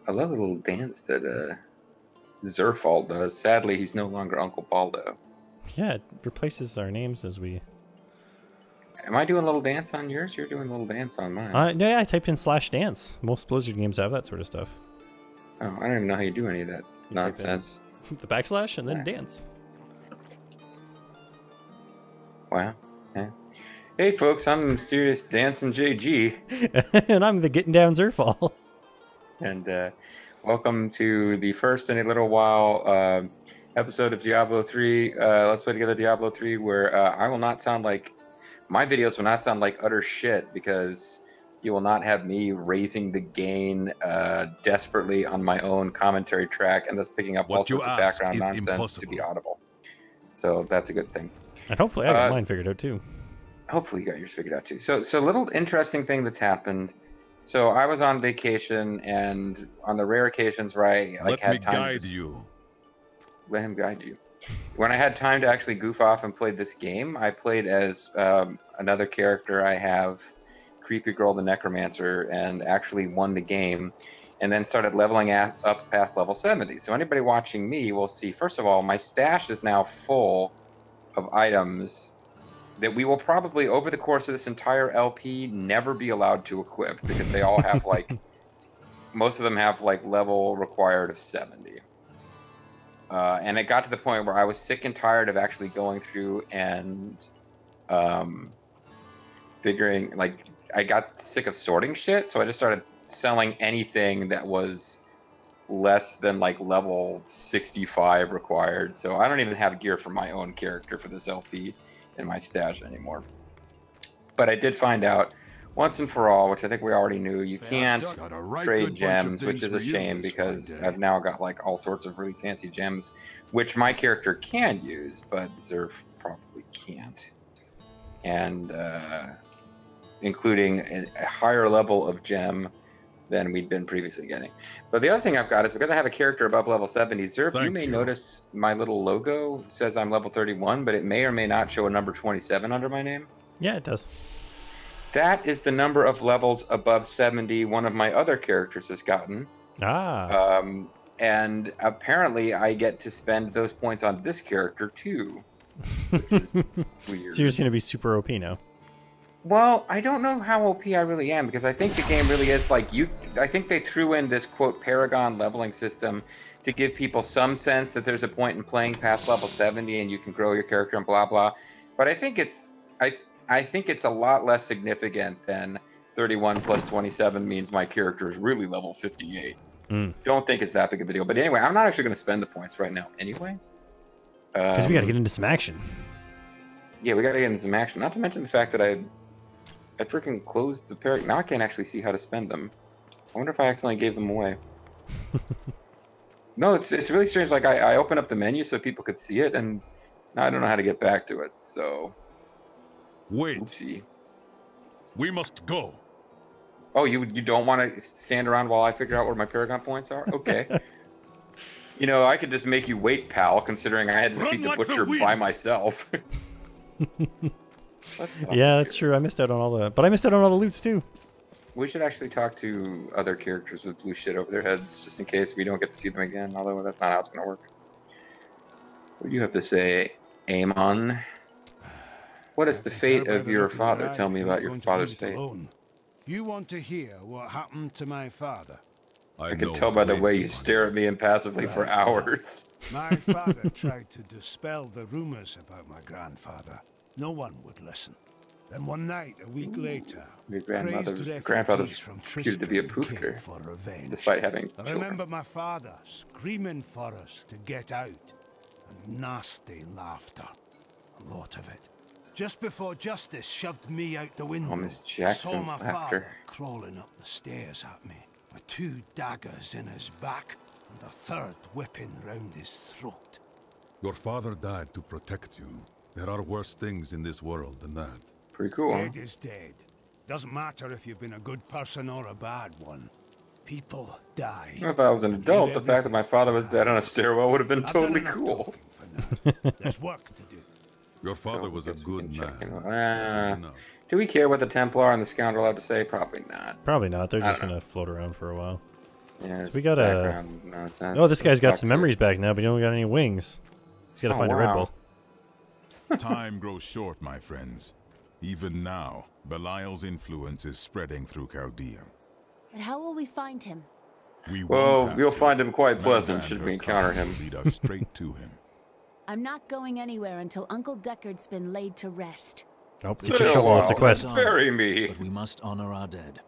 I love the little dance that Zerfall does. Sadly, he's no longer Uncle Baldo. Yeah, it replaces our names as we... Am I doing a little dance on yours? You're doing a little dance on mine. No, yeah, I typed in /dance. Most Blizzard games have that sort of stuff. Oh, I don't even know how you do any of that nonsense. The backslash and then dance. Wow. Yeah. Hey folks, I'm Mysterious Dancing JG. And I'm the Getting Down Zerfall. And welcome to the first in a little while episode of Diablo 3. Let's play together Diablo 3, where I will not sound like... My videos will not sound like utter shit, because you will not have me raising the gain desperately on my own commentary track and thus picking up all sorts of background nonsense to be audible. So that's a good thing. And hopefully I got mine figured out too. Hopefully you got yours figured out too. So a little interesting thing that's happened. So I was on vacation, and on the rare occasions where I had time to let him guide you. When I had time to actually goof off and play this game, I played as another character I have, Creepy Girl the Necromancer, and actually won the game, and then started leveling up past level 70. So anybody watching me will see, first of all, my stash is now full of items that we will probably, over the course of this entire LP, never be allowed to equip, because they all have, like, most of them have, like, level required of 70. And it got to the point where I was sick and tired of actually going through and figuring, like, I got sick of sorting shit, so I just started selling anything that was less than, like, level 65 required. So I don't even have gear for my own character for this LP in my stash anymore. But I did find out once and for all, which I think we already knew, you can't trade gems, which is a shame, because I've now got like all sorts of really fancy gems, which my character can use, but Zerf probably can't. And including a higher level of gem than we'd been previously getting. But the other thing I've got is, because I have a character above level 70, Zerf, you may notice my little logo says I'm level 31, but it may or may not show a number 27 under my name. Yeah, it does. That is the number of levels above 70 one of my other characters has gotten. Ah. And apparently I get to spend those points on this character too, which is weird. So you're just going to be super OP now. Well, I don't know how OP I really am, because I think the game really is like I think they threw in this, quote, Paragon leveling system to give people some sense that there's a point in playing past level 70 and you can grow your character and blah, blah. But I think it's a lot less significant than 31 plus 27 means my character is really level 58. Don't think it's that big of a deal. But anyway, I'm not actually going to spend the points right now anyway. Because we got to get into some action. Yeah, we got to get into some action. Not to mention the fact that I freaking closed the Paragon. Now I can't actually see how to spend them. I wonder if I accidentally gave them away. No, it's really strange. Like, I opened up the menu so people could see it, and now I don't know how to get back to it, so... Wait. Oopsie. We must go. Oh, you don't want to stand around while I figure out where my Paragon points are? Okay. You know, I could just make you wait, pal, considering I had to defeat the butcher by myself. Yeah, that's true. I missed out on all the... But I missed out on all the loots, too. We should actually talk to other characters with blue shit over their heads, just in case we don't get to see them again, although that's not how it's going to work. What do you have to say, Amon? What is the fate of your father? Tell me about your father's fate. You want to hear what happened to my father? I can tell by the way you stare at me impassively for hours. My father tried to dispel the rumors about my grandfather. No one would listen. Then one night, a week later, your grandfather reputed to be a poofter, despite having children. I remember my father screaming for us to get out, and nasty laughter, a lot of it. Just before justice shoved me out the window, Miss Jackson's saw my laughter. father crawling up the stairs at me, with 2 daggers in his back and a 3rd whipping round his throat. Your father died to protect you. There are worse things in this world than that. Pretty cool. Dead is dead. Doesn't matter if you've been a good person or a bad one. People die. If I was an adult, the fact that my father was dead on a stairwell would have been totally cool. There's work to do. Your father was a good man. Do we care what the Templar and the Scoundrel have to say? Probably not. Probably not. They're just going to float around for a while. Yeah, So we got background nonsense. Oh, this guy's got some to memories back now, but he don't got any wings. He's got to find a Red Bull. Time grows short, my friends. Even now, Belial's influence is spreading through Chaldea. But how will we find him? Well, we'll find him quite pleasant should we encounter him. Lead us straight to him. I'm not going anywhere until Uncle Deckard's been laid to rest. Oh, it's a shovel. It's a quest. Bury me. But we must honor our dead.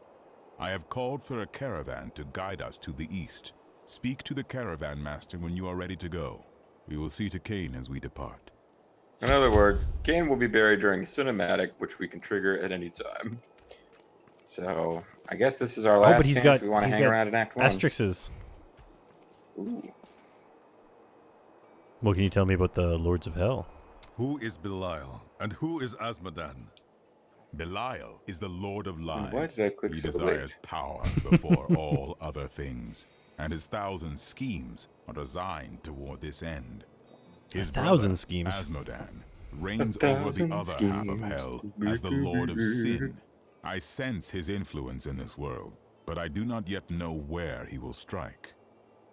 I have called for a caravan to guide us to the east. Speak to the caravan master when you are ready to go. We will see to Cain as we depart. In other words, Cain will be buried during a cinematic, which we can trigger at any time. So, I guess this is our last chance. We want to hang around in Act 1. Asterisks. Ooh. What can you tell me about the Lords of Hell? Who is Belial, and who is Azmodan? Belial is the Lord of Lies. Why did I click He so desires late? power before all other things, and his 1,000 schemes are designed toward this end. His 1,000 brother, schemes. Azmodan, reigns over the other half of hell as the Lord of Sin. I sense his influence in this world, but I do not yet know where he will strike.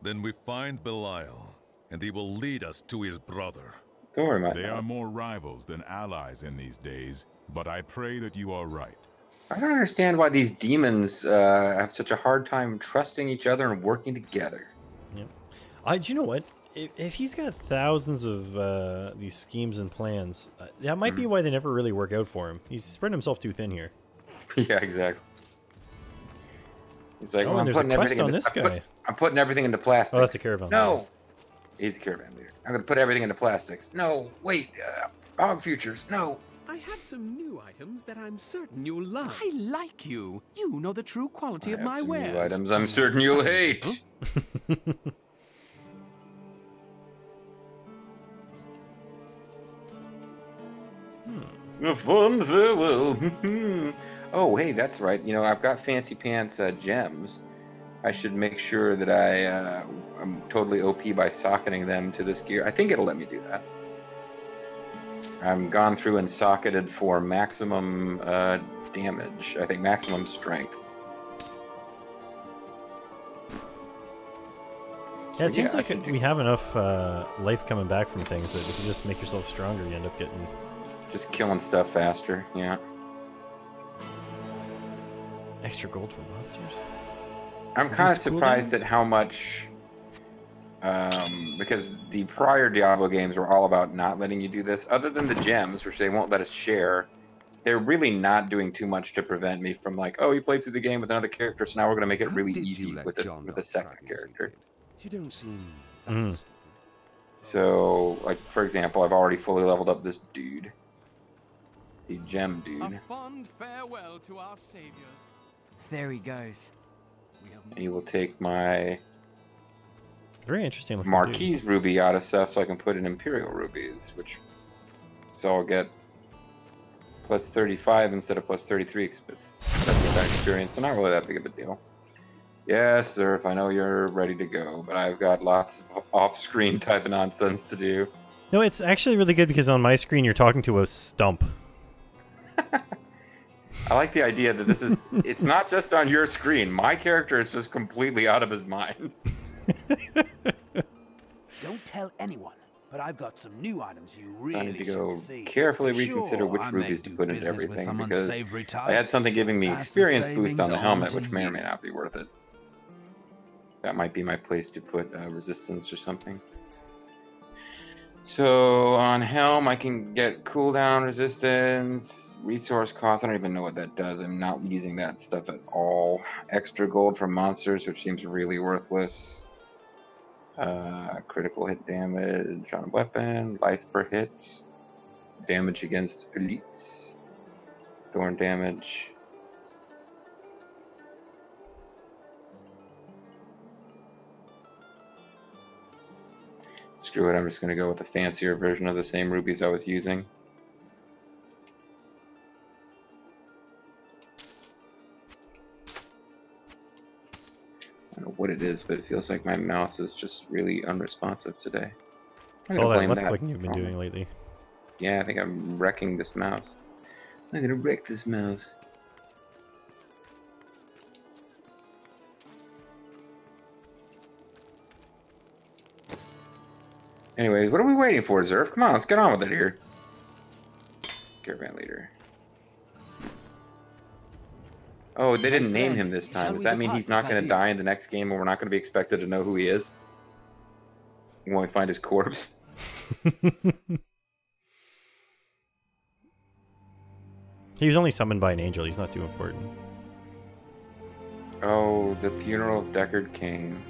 Then we find Belial, and he will lead us to his brother. Don't worry about They that. are more rivals than allies in these days, but I pray that you are right. I don't understand why these demons have such a hard time trusting each other and working together. Yep. Do you know what? If he's got thousands of these schemes and plans, that might be why they never really work out for him. He's spreading himself too thin here. Yeah, exactly. He's like, Oh, well, and I'm there's a putting quest everything on into, this guy. I'm putting everything into plastics. Oh, that's a caravan leader. No, he's a caravan leader. I'm gonna put everything into plastics. No, wait, Hog Futures. No. I have some new items that I'm certain you'll love. I like you. You know the true quality of my wares. New items I'm certain you'll hate. A fond farewell. Oh, hey, that's right. You know, I've got Fancy Pants gems. I should make sure that I'm totally OP by socketing them to this gear. I think it'll let me do that. I'm gone through and socketed for maximum damage. I think maximum strength. So, Yeah, it seems I like can do- we have enough life coming back from things that if you just make yourself stronger, you end up getting... Just killing stuff faster, yeah. extra gold for monsters. I'm kind of surprised at how much... because the prior Diablo games were all about not letting you do this. Other than the gems, which they won't let us share, they're really not doing too much to prevent me from like, oh, you played through the game with another character, so now we're going to make it really easy with a second character. You don't seem So, like, for example, I've already fully leveled up this dude. The gem dude. A fond farewell to our saviors. There he goes. And he will take my very interesting looking Marquise ruby out of stuff so I can put in Imperial rubies, which so I'll get plus 35 instead of plus 33 experience, so not really that big of a deal. Yes, sir, if I know you're ready to go, but I've got lots of off-screen type of nonsense to do. No, it's actually really good because on my screen you're talking to a stump. I like the idea that this is, it's not just on your screen. My character is just completely out of his mind. Don't tell anyone, but I've got some new items you really So I need to go should see. carefully reconsider which Sure, I may rubies to do put into business with everything some because unsavory I had type. something giving me Pass the experience boost on the savings helmet, on which to may or you. may not be worth it. That might be my place to put resistance or something. So on Helm, I can get cooldown resistance, resource cost. I don't even know what that does. I'm not using that stuff at all. Extra gold from monsters, which seems really worthless. Critical hit damage on a weapon, life per hit, damage against elites, thorn damage. Screw it, I'm just going to go with a fancier version of the same rubies I was using. I don't know what it is, but it feels like my mouse is just really unresponsive today. It's all that left clicking you've been doing lately. Yeah, I think I'm wrecking this mouse. I'm going to wreck this mouse. Anyways, what are we waiting for, Zerf? Come on, let's get on with it here. Caravan leader. Oh, they didn't name him this time. Does that mean he's not going to die in the next game, and we're not going to be expected to know who he is when we find his corpse? He was only summoned by an angel. He's not too important. Oh, the funeral of Deckard Cain,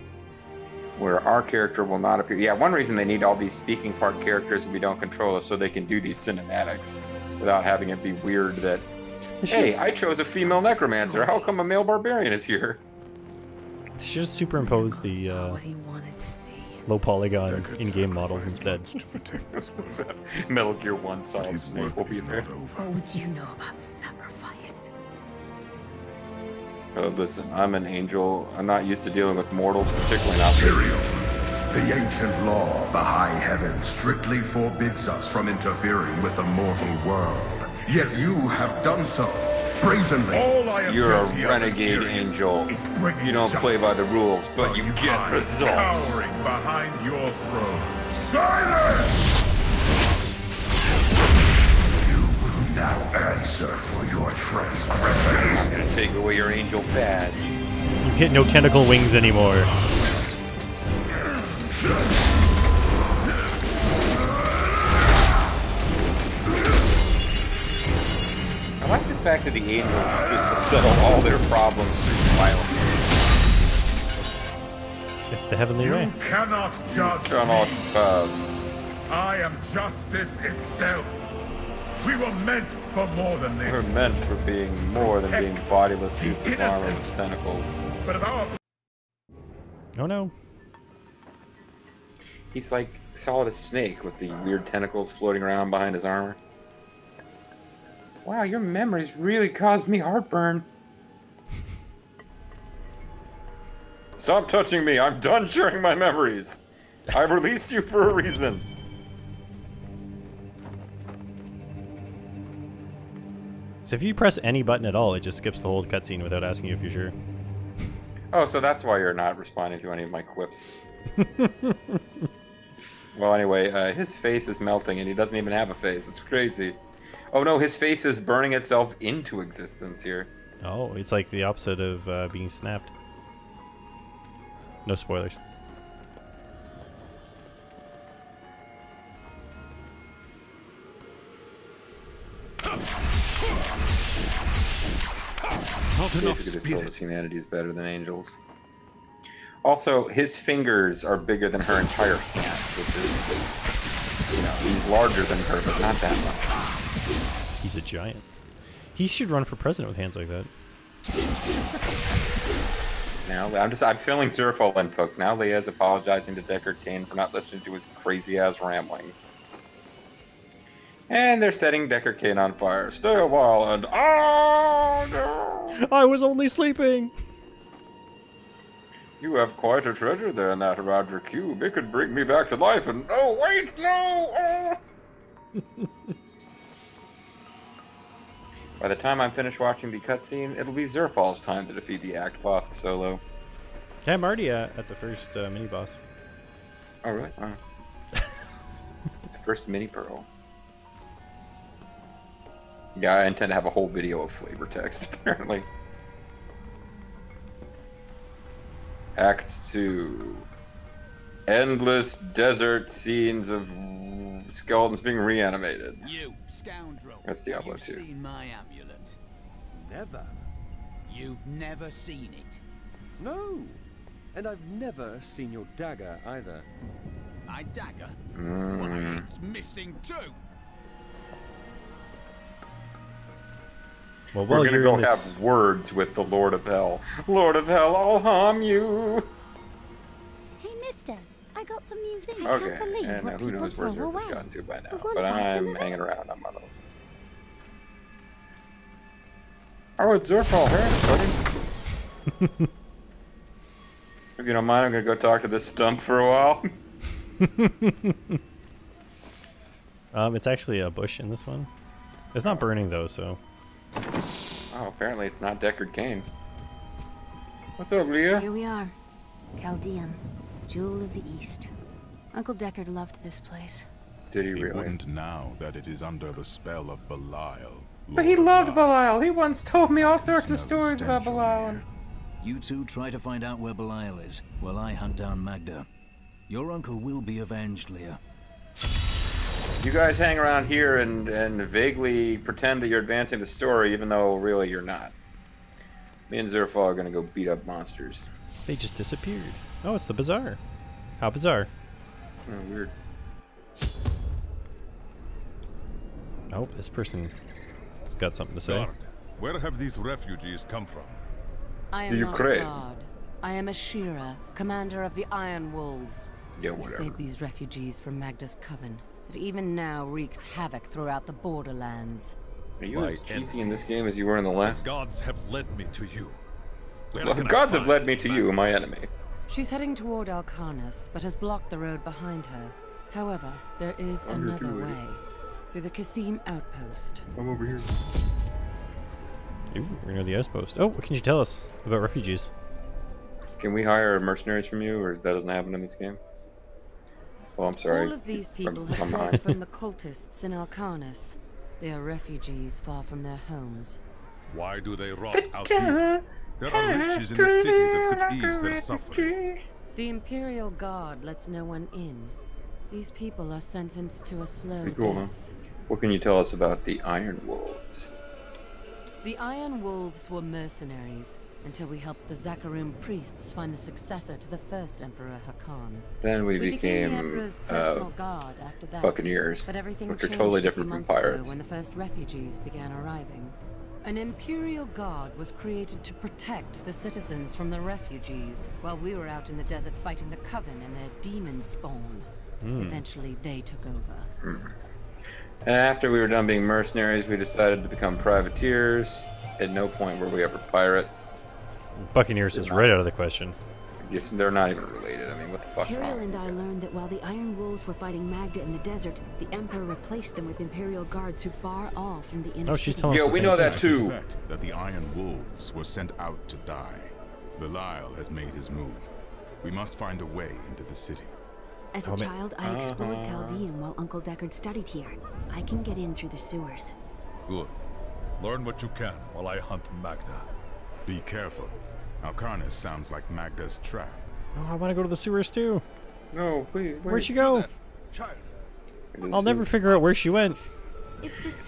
where our character will not appear. Yeah, one reason they need all these speaking part characters we don't control is so they can do these cinematics without having it be weird that, hey, I chose a female necromancer. How come a male barbarian is here? They should just superimpose the low polygon in-game models instead. Metal Gear 1 Solid Snake will be there. What would you know about sacrifice? Listen, I'm an angel. I'm not used to dealing with mortals, particularly not Tyrion, the ancient law of the high heavens strictly forbids us from interfering with the mortal world. Yet you have done so, brazenly. You're a renegade angel. You don't play by the rules, but you get results. Cowering behind your throne. Silence! You will now answer for your transgressions. I'm gonna take away your angel badge. You get no tentacle wings anymore. I like the fact that the angels just settle all their problems through violence. It's the heavenly ray. You cannot judge me. I am justice itself. We were meant for more than this. We're meant for being more than being bodiless suits of armor with tentacles. But if our... Oh no. He's like solid as Snake with the weird tentacles floating around behind his armor. Wow, your memories really caused me heartburn. Stop touching me. I'm done sharing my memories. I've released you for a reason. So if you press any button at all, it just skips the whole cutscene without asking you if you're sure. Oh, so that's why you're not responding to any of my quips. Well, anyway, his face is melting and he doesn't even have a face. It's crazy. Oh no, his face is burning itself into existence here. Oh, it's like the opposite of being snapped. No spoilers. Basically just told us humanity is better than angels. Also, his fingers are bigger than her entire hand, which is, you know, he's larger than her, but not that much. He's a giant. He should run for president with hands like that. Now, I'm filling Zerfall in, folks. Now Leah's apologizing to Deckard Cain for not listening to his crazy-ass ramblings. And they're setting Deckard Cain on fire. Stay a while and... Oh, no! I was only sleeping! You have quite a treasure there in that Roger cube. It could bring me back to life and... Oh, wait! No! Oh. By the time I'm finished watching the cutscene, it'll be Zerfall's time to defeat the Act boss solo. Yeah, I'm already at the first mini-boss. Oh, really? Oh. It's the first mini-pearl. Yeah, I intend to have a whole video of flavor text, apparently. Act 2. Endless desert scenes of skeletons being reanimated. You, scoundrel. That's Diablo You've 2. seen my amulet. Never. You've never seen it. No. And I've never seen your dagger either. My dagger? Why, it's missing too. Well, we're gonna go have words with the Lord of Hell. Lord of Hell, I'll harm you! Hey, mister, I got some new things. Okay, and who knows where Zerf has gotten to by now, but I'm hanging around on one of those. Oh, it's Zerfall, hey, buddy. If you don't mind, I'm gonna go talk to this stump for a while. It's actually a bush in this one. It's not burning though, so... Oh, apparently it's not Deckard Cain. What's up, Leah? Here we are. Chaldean, Jewel of the East. Uncle Deckard loved this place. Did he He really? wouldn't now that it is under the spell of Belial. But he Lord of loved Light. Belial. He once told me all can sorts of smell the stories about stench on Belial. the air. You two try to find out where Belial is, while I hunt down Magda. Your uncle will be avenged, Leah. You guys hang around here and vaguely pretend that you're advancing the story, even though really you're not. Me and Zerfall are gonna go beat up monsters. They just disappeared. Oh, it's the bazaar. How bizarre. Oh, weird. Oh, this person has got something to say. Guard, where have these refugees come from? I am not a god. I am a Shira, commander of the Iron Wolves. Yeah, We whatever. saved these refugees from Magda's coven. It even now wreaks havoc throughout the borderlands. Are you as cheesy in this game as you were in the last? The gods have led me to you. Well, the gods have led me to you, my enemy. She's heading toward Alcarnus, but has blocked the road behind her. However, there is another way. Through the Kasim outpost. I'm over here. Ooh, we're near the outpost. Oh, what can you tell us about refugees? Can we hire mercenaries from you, or that doesn't happen in this game? Oh, I'm sorry. All of these people have fled from the cultists in Alcarnus. They are refugees far from their homes. Why do they rot out here? There are riches in the city that could ease their suffering. The Imperial Guard lets no one in. These people are sentenced to a slow Pretty cool, death. huh? What can you tell us about the Iron Wolves? The Iron Wolves were mercenaries until we helped the Zakarum priests find the successor to the first Emperor Hakan. Then we the became Emperor's personal guard after that. Buccaneers, But everything which are changed totally a few different from months ago pirates. when the first refugees began arriving. An Imperial Guard was created to protect the citizens from the refugees, while we were out in the desert fighting the Coven and their demon spawn. Eventually, they took over. And after we were done being mercenaries, we decided to become privateers. At no point were we ever pirates. Buccaneers is right out of the question. Yes, they're not even related. I mean, what the fuck's wrong Tyrael with and I learned that while the Iron Wolves were fighting Magda in the desert, the Emperor replaced them with Imperial guards who bar all from the inner she's city. telling us Yeah, the we same know thing. that too. I suspect that the Iron Wolves were sent out to die. Belial has made his move. We must find a way into the city. As a child, I explored Chaldean while Uncle Deckard studied here. I can get in through the sewers. Good. Learn what you can while I hunt Magda. Be careful. Alcarnus sounds like Magda's trap. Oh, I want to go to the sewers too. No, please. Where'd she go? Child. I'll never figure out where she went.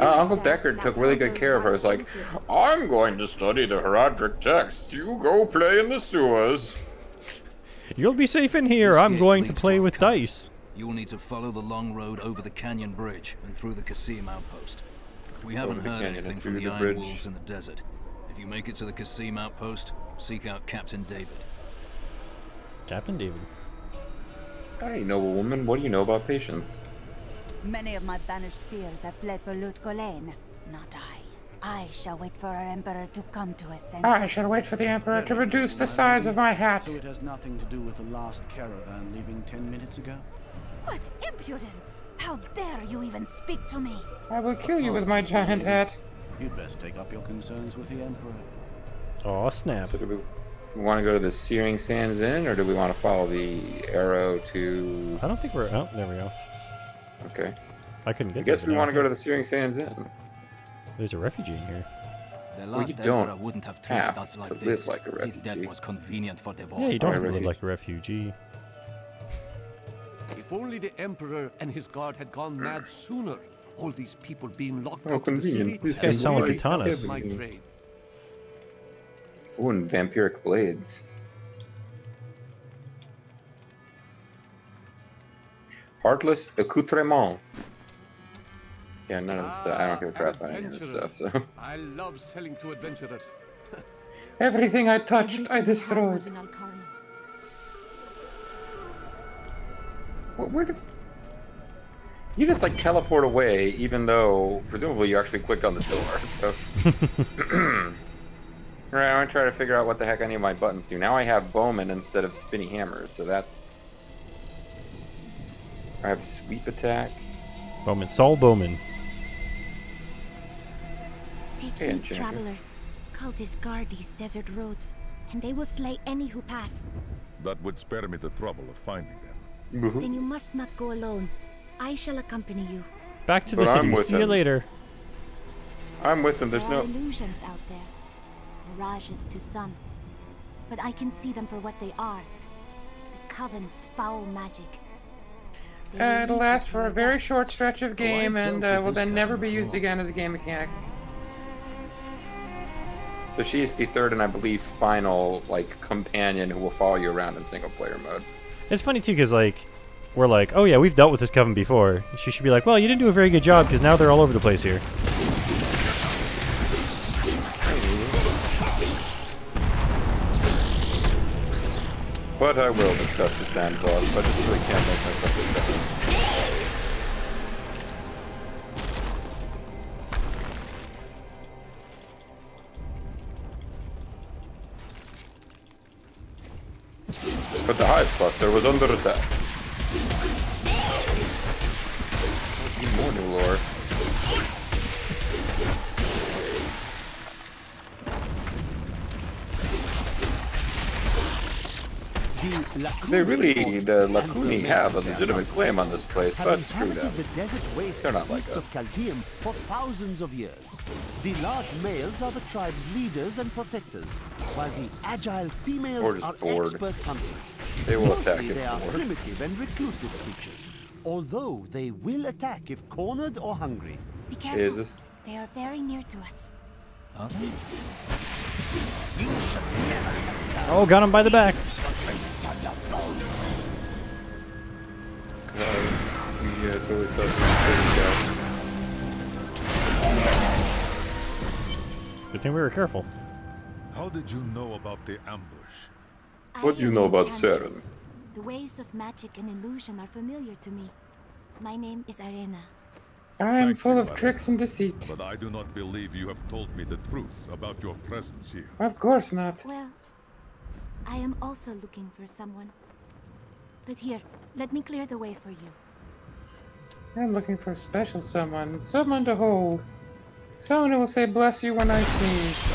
Uncle Deckard took really good care of her. It's like, I'm going to study the Heraldric text. You go play in the sewers. You'll be safe in here. I'm going to play with dice. You'll need to follow the long road over the canyon bridge and through the Kasim outpost. We haven't heard anything from the Iron Wolves in the desert. If you make it to the Kasim outpost, seek out Captain David. Captain David. Hey, noble woman, what do you know about patience? Many of my banished fears have fled for Lut Gholen. Not I. I shall wait for our Emperor to come to his senses. I shall wait for the Emperor to reduce the size of my hat. So it has nothing to do with the last caravan leaving 10 minutes ago? What impudence! How dare you even speak to me? I will kill you with my giant hat. You'd best take up your concerns with the Emperor. Oh, snap. So do we want to go to the Searing Sands Inn, or do we want to follow the arrow to... I don't think we're... Oh, there we go. Okay. I couldn't get I guess there, we but want to now- go to the Searing Sands Inn. There's a refugee in here. The Well, last you don't Emperor wouldn't have treated have us like to this. live like a His death refugee. was convenient for the Yeah, you don't have to live refugee. like a refugee. If only the Emperor and his guard had gone mad sooner. All these people being locked Oh, out of the convenient. city. This guys sound like would help katanas. my trade. Oh, and vampiric blades. Heartless accoutrement. Yeah, none of this stuff. I don't give a crap about any of this stuff, so. I love selling to adventurers. Everything I touched, I destroyed. Where the... You just, like, teleport away, even though, presumably, you actually clicked on the door, so... Alright, I'm gonna try to figure out what the heck any of my buttons do. Now I have Bowman instead of Spinny Hammers, so that's... I have Sweep Attack. Bowman. Saul Bowman. Take Hey, heed, Enchanters. traveler. Cultists guard these desert roads, and they will slay any who pass. That would spare me the trouble of finding them. Then you must not go alone. I shall accompany you. Back to the city. See you later. I'm with them. There's There are no illusions out there. Mirages to some. But I can see them for what they are. The Coven's foul magic. It'll last for a very short stretch of game and will then never be used again as a game mechanic. So she is the third and I believe final like companion who will follow you around in single player mode. It's funny too because like we're like, oh yeah, we've dealt with this Coven before. She should be like, well, you didn't do a very good job because now they're all over the place here. But I will discuss the sand boss, but I just really can't make myself look better. But the Hive Cluster was under attack. More new lore. The Lacuni have a legitimate claim on this place, but screw them. They're not like us. For thousands of years. The large males are the tribe's leaders and protectors, while the agile females are expert hunters. They will attack Mostly if they are bored. primitive and reclusive creatures, although they will attack if cornered or hungry. Be careful. Is this? They are very near to us. Are they? Oh, got him by the back. Yeah, it's really sucks. These guys. Good thing we were careful. How did you know about the ambush? What do you know about Seren? The ways of magic and illusion are familiar to me. My name is Arena. I'm full of tricks and deceit. But I do not believe you have told me the truth about your presence here. Of course not. Well, I am also looking for someone. But here, let me clear the way for you. I'm looking for a special someone. Someone to hold. Someone who will say bless you when I sneeze.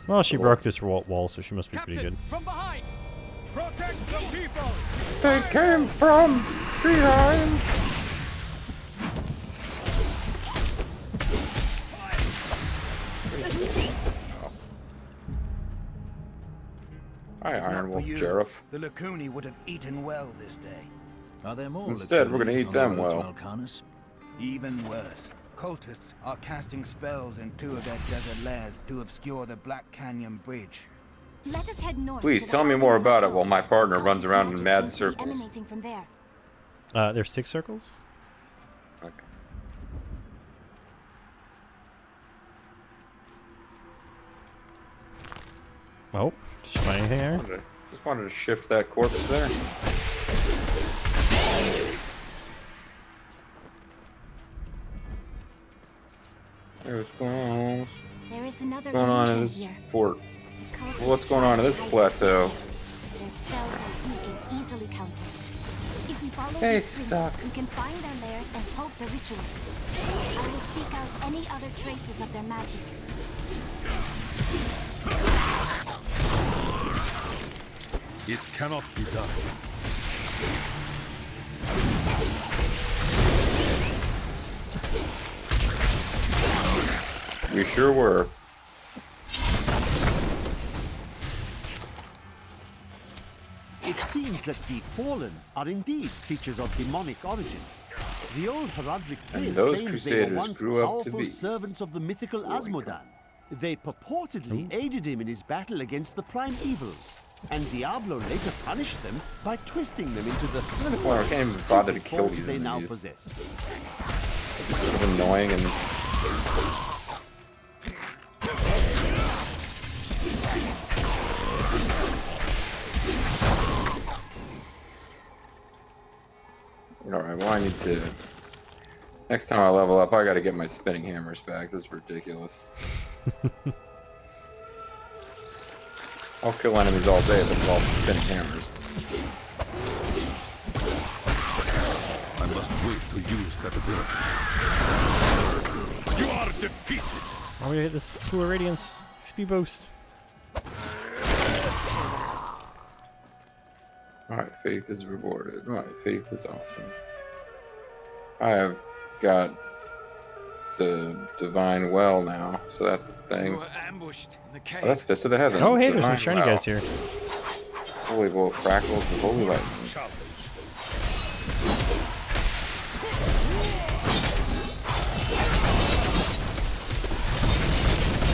Well, she broke this wall, so she must be pretty good. From behind! Protect the people! They came from behind. Hi, Iron Wolf Sheriff. The Lacuni would have eaten well this day. Are there more? Instead, we're gonna eat them well. Even worse. Cultists are casting spells in 2 of their desert lairs to obscure the Black Canyon Bridge. Let us head north. Please tell me more about it while my partner runs around in mad circles. Emanating from there. There's 6 circles? Okay. Oh, did you find anything there? Just wanted to shift that corpse there. What's going on? There is another What's going on in this fort? What's going on in this plateau? Their spells are weak and easily countered. If we follow They these suck. clues, we can find their lairs and poke the rituals. I will seek out any other traces of their magic. It cannot be done. We sure were. It seems that the Fallen are indeed creatures of demonic origin. The old heraldic tale those claims they were crusaders once grew up to powerful be. servants of the mythical Asmodan. They purportedly aided him in his battle against the prime evils, and Diablo later punished them by twisting them into the Well, I can't even bother to kill these they now enemies. possess. It's sort of annoying and... Alright, well I need to... Next time I level up, I gotta get my spinning hammers back. This is ridiculous. I'll kill enemies all day, but involves spinning hammers. I must wait to use that ability. You are defeated! I'm gonna hit this Pool of Radiance XP boost. My faith is rewarded. My faith is awesome. I have got the divine well now, so that's the thing. You were ambushed in the cave. Oh, that's Fist of the Heavens. Oh, hey, there's divine some shiny guys here. Holy bolt crackles and holy lightning.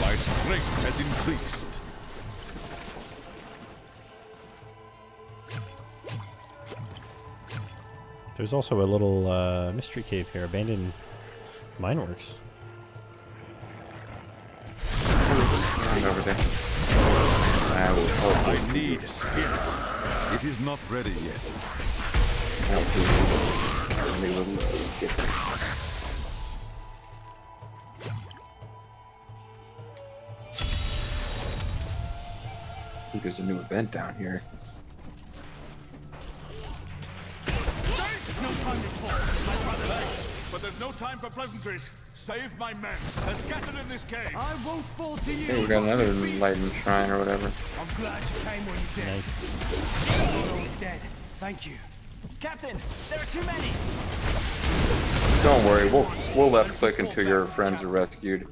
My strength has increased. There's also a little mystery cave here, abandoned mineworks. Over there. I need a spirit. It is not ready yet. I think there's a new event down here. No time to talk, my brother. But there's no time for pleasantries. Save my men. They're scattered in this cave. I won't fall to you. Hey, we got another lightning shrine or whatever. I'm glad you came when you did. Nice. Everyone's dead. Thank you. Captain, there are too many. Don't worry, we'll left click until your friends are rescued.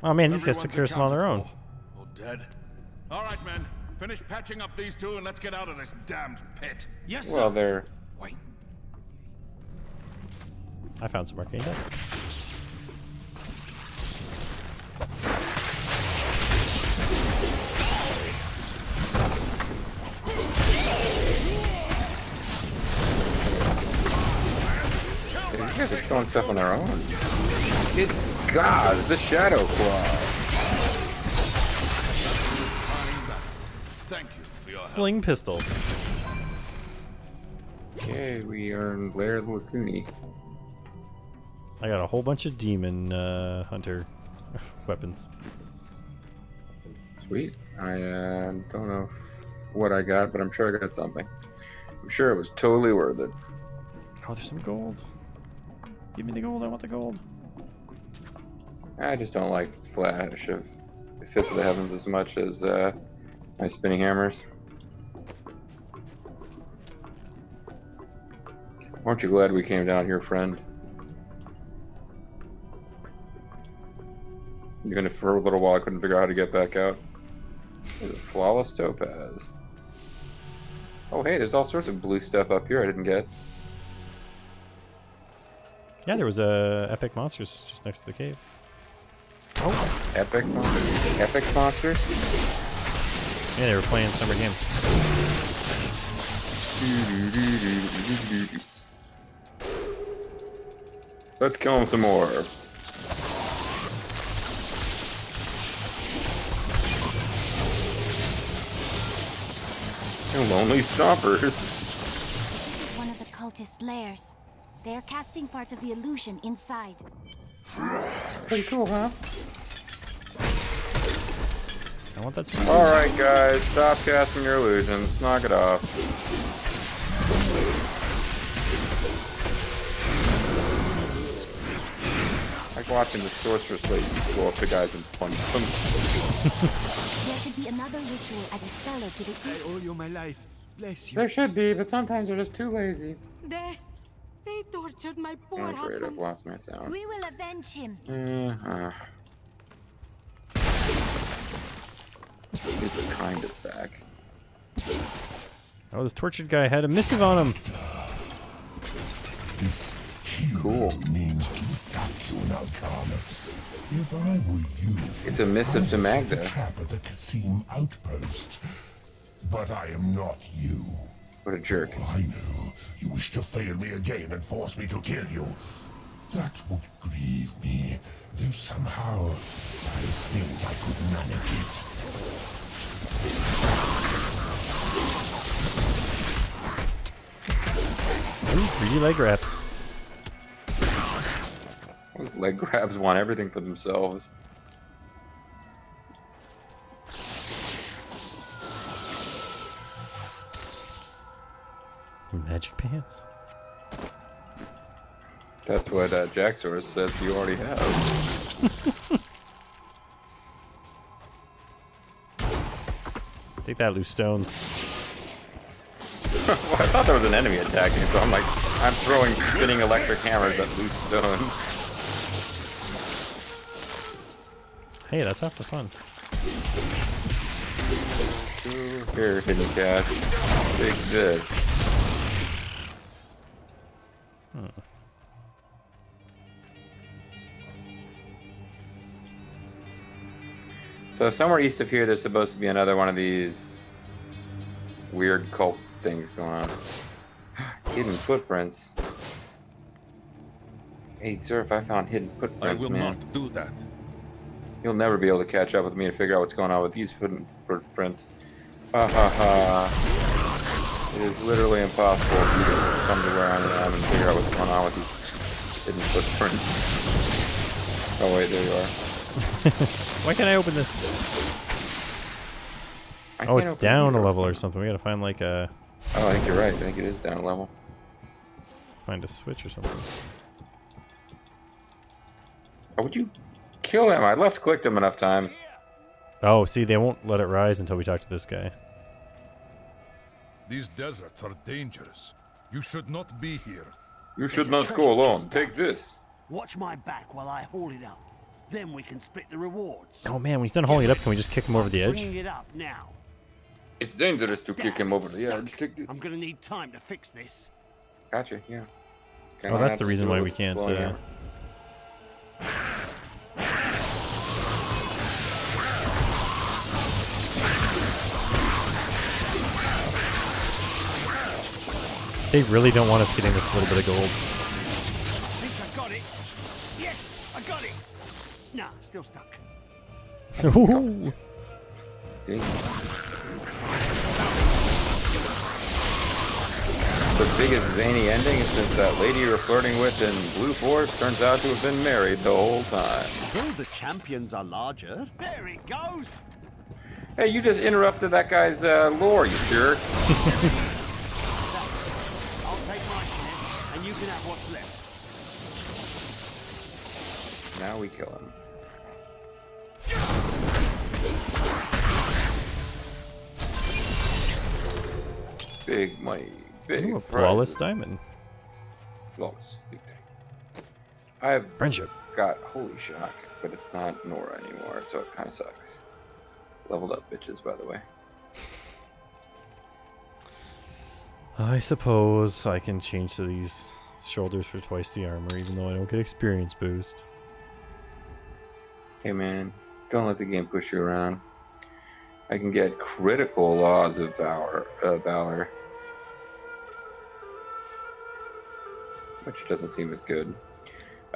Oh man, these guys took care of some on their own. All dead. All right, men. Finish patching up these two and let's get out of this damned pit. Yes, sir. Well, they're... Wait. I found some arcane dust. Hey, these guys are killing stuff on their own. It's Gaz, the Shadow Claw. Thank you for your Sling pistol. Yay, we earned Lair of the Lacuni. I got a whole bunch of demon hunter weapons. Sweet. I don't know what I got, but I'm sure I got something. I'm sure it was totally worth it. Oh, there's some gold. Give me the gold. I want the gold. I just don't like Flash of Fist of the Heavens as much as my spinning hammers. Aren't you glad we came down here, friend? Even if for a little while I couldn't figure out how to get back out. There's a flawless topaz. Oh hey, there's all sorts of blue stuff up here I didn't get. Yeah, there was epic monsters just next to the cave. Oh, epic monsters? Epic monsters? Yeah, they were playing summer games. Let's kill him some more. Lonely stompers. This is one of the cultist lairs. They are casting part of the illusion inside. Pretty cool, huh? I want that. Alright guys, stop casting your illusions. Knock it off. Like watching the sorceress ladies go up to guys and punch them. There should be another ritual at a cellar to the east. I owe you my life. Bless you. There should be, but sometimes they're just too lazy. They tortured my poor I'm afraid husband. I've lost my sound. We will avenge him. It's kind of back. Oh, this tortured guy had a missive on him. This cool means to attack you in Alcarnus. If I were you, it's a missive to Magda. Trap at the Kasim outpost. But I am not you. What a jerk. Oh, I know. You wish to fail me again and force me to kill you. That would grieve me, though somehow I think I could manage it. Ooh, 3D leg wraps. Those leg grabs want everything for themselves. Magic pants. That's what Jaxorus says you already have. Take that, loose stones. Well, I thought there was an enemy attacking, so I'm like, I'm throwing spinning electric hammers at loose stones. Hey, that's half the fun. Here, hidden cache. Take this. So somewhere east of here, there's supposed to be another one of these weird cult things going on. Hidden footprints. Hey, Zerf, I found hidden footprints, man. I will not do that. You'll never be able to catch up with me and figure out what's going on with these hidden footprints. Ha ha ha. It is literally impossible for you to come to where I am and figure out what's going on with these hidden footprints. Oh wait, there you are. Why can't I open this? Oh, it's down a level or something. We gotta find like a... Oh, I think you're right. I think it is down a level. Find a switch or something. Oh, would you kill him? I left-clicked him enough times. Oh, see, they won't let it rise until we talk to this guy. These deserts are dangerous. You should not be here. You should not go alone. Take this. Watch my back while I haul it up. Then we can split the rewards. Oh man, when he's done hauling it up, can we just kick him over the edge? Bringing it up now. It's dangerous to kick him over the edge. Take this. I'm gonna need time to fix this. Gotcha, yeah. Oh, that's the reason why we can't... They really don't want us getting this little bit of gold. I think I got it. Yes, I got it. Nah, still stuck. See? The biggest zany ending since that lady you're flirting with in Blue Forest turns out to have been married the whole time. Still the champions are larger. There it goes. Hey, you just interrupted that guy's lore, you jerk. I'll take my share, and you can have what's left. Now we kill him. Big money. Big Ooh, a flawless diamond. Flawless victory. I've friendship. Got Holy Shock, but it's not Nora anymore, so it kind of sucks. Leveled up bitches, by the way. I suppose I can change to these shoulders for twice the armor, even though I don't get experience boost. Hey man, don't let the game push you around. I can get critical laws of valor, which doesn't seem as good.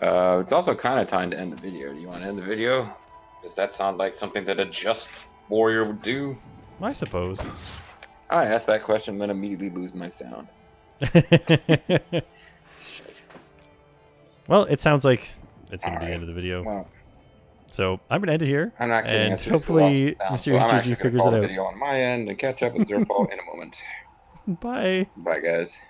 It's also kind of time to end the video. Do you want to end the video? Does that sound like something that a just warrior would do? I suppose. I asked that question, then immediately lose my sound. Well, it sounds like it's going to be the end of the video. Well, so I'm going to end it here. I'm not kidding. And hopefully MysteriousSJG figures it out. Video on my end and catch up with Zerfall in a moment. Bye. Bye, guys.